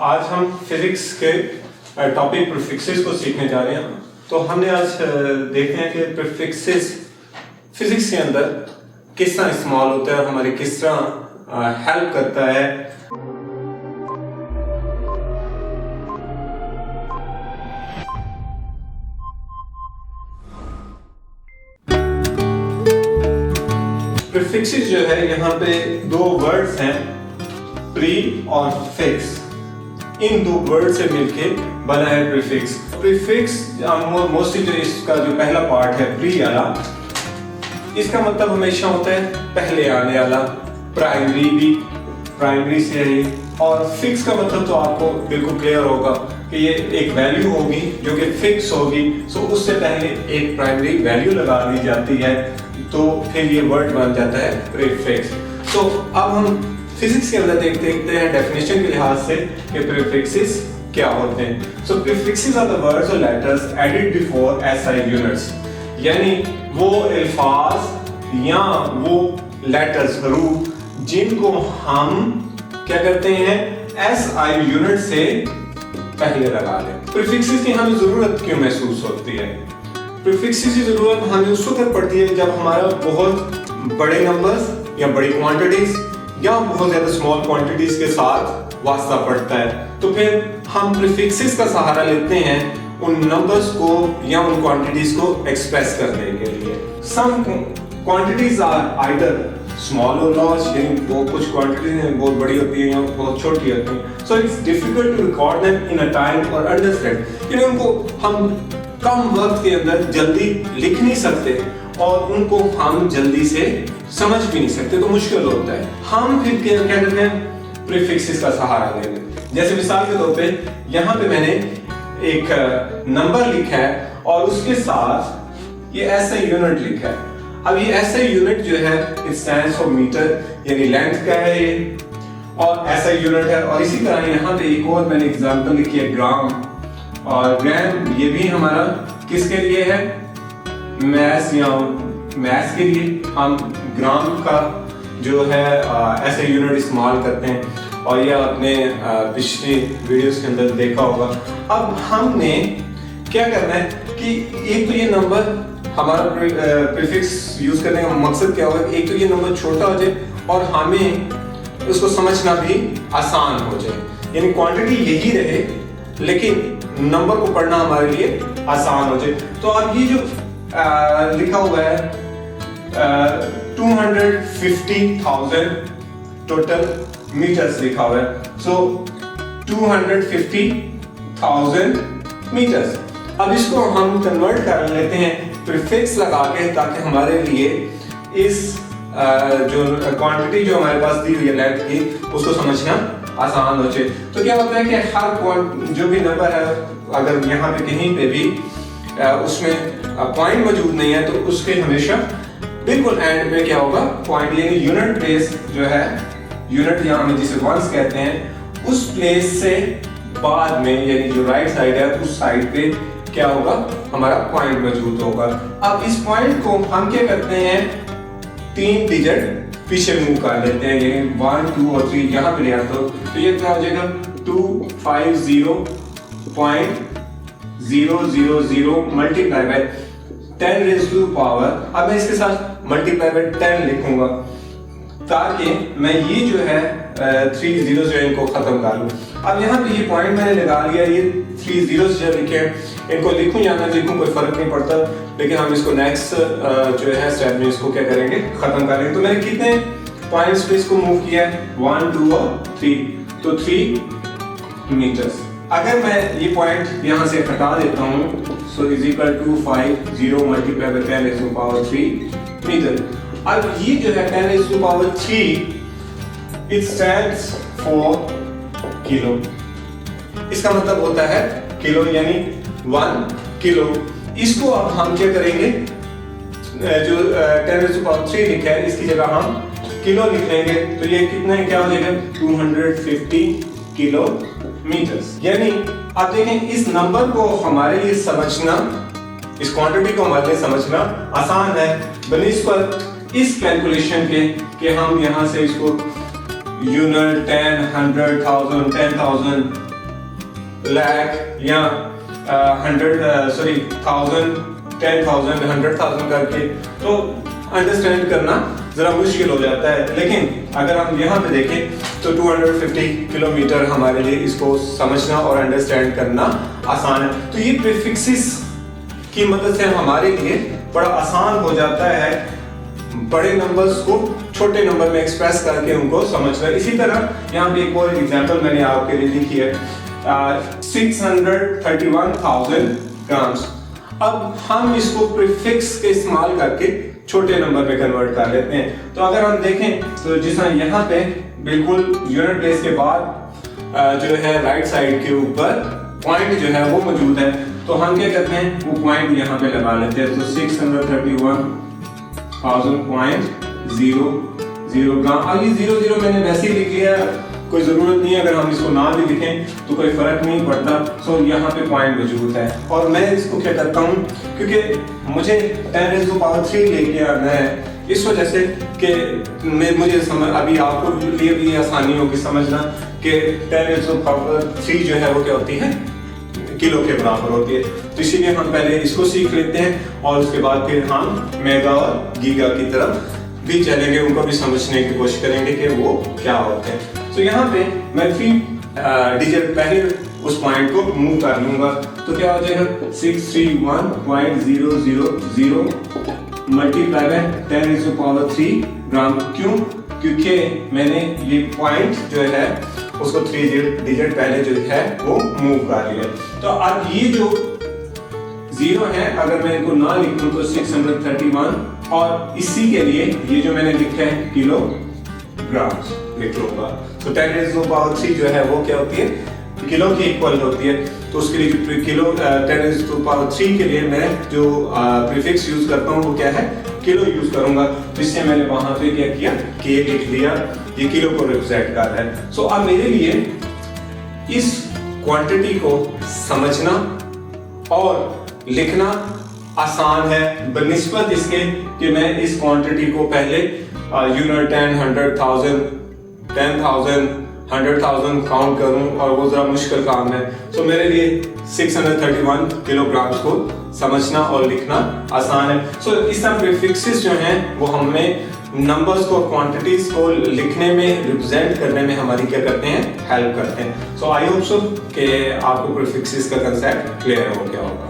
आज हम फिजिक्स के टॉपिक प्रीफिक्सेस को सीखने जा रहे हैं। तो हमने आज देखते हैं कि प्रीफिक्सेस फिजिक्स के अंदर किस तरह इस्तेमाल होता है और हमारे किस तरह हेल्प करता है। प्रीफिक्सेस जो है यहाँ पे दो वर्ड्स हैं, प्री और फिक्स। इन दो वर्ड से मिलके बना है प्रीफिक्स। प्रीफिक्स मोस्टली जो इसका जो पहला पार्ट है प्री वाला, इसका मतलब हमेशा होता है पहले आने वाला, प्राइमरी भी प्राइमरी से है। और फिक्स का मतलब तो आपको बिल्कुल क्लियर होगा कि ये एक वैल्यू होगी जो कि फिक्स होगी, सो उससे पहले एक प्राइमरी वैल्यू लगा दी जाती है, तो फिर ये वर्ड बन जाता है प्रीफिक्स। तो अब हम फिजिक्स के अंदर देखते हैं डेफिनेशन के लिहाज से कि प्रीफिक्सेस क्या होते हैं। So prefixes are the words और letters added before SI units, यानी वो अल्फाज या वो लेटर्स हरूफ जिनको हम क्या करते हैं एसआई यूनिट से पहले लगा लें। प्रीफिक्सेस की हमें जरूरत क्यों महसूस होती है? प्रीफिक्सेस की जरूरत हमें उस वक्त पड़ती है जब हमारा बहुत बड़े नंबर्स या बड़ी क्वांटिटीज या बहुत ज्यादा स्मॉल क्वांटिटीज के साथ वास्ता पड़ता है, तो फिर हम प्रीफिक्सेस का सहारा लेते हैं उन नंबर्स को या उन क्वांटिटीज को एक्सप्रेस करने के लिए। सम क्वांटिटीज आर आइदर स्मॉल और लार्ज, यानी वो कुछ क्वांटिटीज हैं बहुत बड़ी होती है या बहुत छोटी होती है, so it's difficult to record them in a time और अंडरस्टैंड, यानी उनको हम कम वक्त के अंदर जल्दी लिख नहीं सकते और उनको हम जल्दी से समझ भी नहीं सकते, तो मुश्किल होता है। हम फिर क्या करते हैं प्रीफिक्सेस का सहारा लेंगे। जैसे मिसाल के तौर पे यहाँ पे मैंने एक नंबर लिखा है और उसके साथ ये ऐसा यूनिट लिखा है। अब ये ऐसा यूनिट जो है इट स्टैंड्स फॉर मीटर, यानी लेंथ का है ये, और ऐसा यूनिट है। और इसी तरह यहाँ पे एक और मैंने एग्जांपल लिखी है ग्राम, और ग्राम ये भी हमारा किसके लिए है, मैथ्स या मैथ्स के लिए हम ग्राम का जो है ऐसे यूनिट इस्तेमाल करते हैं, और यह आपने पिछली वीडियोस के अंदर देखा होगा। अब हमने क्या करना है कि एक तो ये नंबर हमारा प्रीफिक्स यूज करने का मकसद क्या होगा, एक तो ये नंबर छोटा हो जाए और हमें उसको समझना भी आसान हो जाए, यानी क्वांटिटी यही रहे लेकिन नंबर को पढ़ना हमारे लिए आसान हो जाए। तो अब ये जो लिखा हुआ है 250,000 टोटल मीटर्स लिखा हुआ है, सो 250,000 मीटर्स। अब इसको हम कन्वर्ट कर लेते हैं प्रीफिक्स लगा के, ताकि हमारे लिए इस जो क्वांटिटी जो हमारे पास दी हुई है लेंथ की, उसको समझना आसान हो जाए। तो क्या होता है कि हर जो भी नंबर है, अगर यहाँ पे कहीं पे भी उसमें पॉइंट मौजूद नहीं है, तो उसके हमेशा बिल्कुल एंड में क्या होगा पॉइंट, यानी यूनिट प्लेस जो है, यूनिट यहाँ में जिसे वंस कहते हैं, उस प्लेस से बाद में यानी जो राइट साइड है उस साइड पे क्या होगा हमारा पॉइंट मौजूद होगा। अब इस पॉइंट को हम क्या करते हैं 3 डिजिट पीछे मूव कर लेते हैं, यानी 1 2 और 3 यहाँ पे ले आता हूँ, तो ये क्या हो जाएगा 250.000 multiply by 10 raise to power. अब मैं इसके साथ मल्टीप्लाई बाय 10 लिखूंगा ताकि मैं ये जो है 3 जीरो जो इनको खत्म कर लूं। अब यहाँ पे ये पॉइंट मैंने लगा लिया, ये 3 जीरोस जो लिखे हैं, इनको लिखूं या ना लिखूं कोई फर्क नहीं पड़ता, लेकिन हम इसको नेक्स्ट जो है स्टेप में इसको क्या करेंगे खत्म करेंगे। तो मैंने कितने पॉइंट्स पे इसको मूव किया है 1 2 और 3, तो 3 मीटर्स। अगर मैं ये पॉइंट यहाँ से हटा देता हूँ, so is equal to 50 multiply by 10 raise to power 3 metre. अब ये जो है 10 raise to power 3 it stands for kilo, इसका मतलब होता है किलो, यानी 1 किलो। इसको अब हम क्या करेंगे, जो 10 रेज़ टू पावर 3 लिखा है इसकी जगह हम किलो लिख लेंगे, तो ये कितना है, क्या हो जाएगा 250 किलोमीटर्स। यानी आप देखें इस नंबर को हमारे लिए समझना, इस क्वांटिटी को हमारे लिए समझना आसान है बनिस्बत इस कैलकुलेशन के कि हम यहाँ से इसको यूनिट 10, 100, 1000, 10,000 लाख या 1000, 10,000, 100,000 करके तो अंडरस्टैंड करना जरा मुश्किल हो जाता है। लेकिन अगर हम यहाँ पे देखें तो 250 किलोमीटर हमारे लिए इसको समझना और अंडरस्टैंड करना आसान है। तो ये प्रीफिक्सेस की मदद से हमारे लिए बड़ा आसान हो जाता है बड़े नंबर्स को छोटे नंबर में एक्सप्रेस करके उनको समझना। इसी तरह यहाँ पे एक और एग्जांपल मैंने आपके लिए लिखी है 631,000 ग्राम्स। अब हम इसको प्रीफिक्स के इस्तेमाल करके छोटे नंबर में कन्वर्ट कर लेते हैं। तो अगर हम देखें तो जिस तरह यहाँ पे बिल्कुल यूनिट प्लेस के बाद जो है राइट साइड के ऊपर पॉइंट जो है वो मौजूद है, तो हम क्या करते हैं वो पॉइंट यहाँ पे लगा लेते हैं। तो 631,000.00 ग्राम। अब ये 00 मैंने वैसे ही लिख लिया, कोई जरूरत नहीं है, अगर हम इसको ना भी लिखें तो कोई फर्क नहीं पड़ता। सो यहाँ पे पॉइंट मौजूद है और मैं इसको क्या करता हूँ, क्योंकि मुझे 10⁻³ लेके आना है, इस वजह से कि मुझे समझ अभी आपको लिए भी आसानी होगी समझना कि 10⁻³ जो है वो क्या होती है, किलो के बराबर होती है। तो इसीलिए हम पहले इसको सीख लेते हैं और उसके बाद फिर हम मेगा और गीगा की तरफ भी चलेंगे, उनको भी समझने की कोशिश करेंगे कि वो क्या होते हैं। तो यहाँ पे मैं 3 डिजिट पहले उस पॉइंट को मूव कर लूंगा, तो क्या हो जाएगा 631.000 मल्टीप्लाई बाय 10⁻³ ग्राम। क्यों? क्योंकि मैंने ये पॉइंट जो है उसको 3 डिजिट पहले जो है वो मूव कर लिया। तो अब ये जो 0 है अगर मैं इनको ना लिखूं तो 631 और इसी के लिए ये जो मैंने लिखा है किलोग्राम लिख लूंगा। तो 10⁻³ जो है वो क्या होती है, किलो की इक्वल होती है। तो उसके लिए जो किलो 10⁻³ के लिए मैं जो प्रीफिक्स यूज करता हूँ वो क्या है, किलो यूज करूंगा। तो इससे मैंने वहां पे क्या किया, के लिख दिया, ये किलो को रिप्रेजेंट कर रहा है। सो अब मेरे लिए इस क्वांटिटी को समझना और लिखना आसान है बनिस्बत इसके कि मैं इस क्वांटिटी को पहले यूनिट 10, 100,000, 10,000, 100,000 काउंट करूं और वो जरा मुश्किल काम है। तो मेरे लिए 631 किलोग्राम को समझना और लिखना आसान है। सो इस तरह प्रीफिक्सेस जो हैं वो हमें नंबर्स को, क्वांटिटीज को लिखने में, रिप्रेजेंट करने में हमारी क्या करते हैं, हेल्प करते हैं। सो आई होप सो कि आपको प्रीफिक्सेस का कंसेप्ट क्लियर हो गया होगा।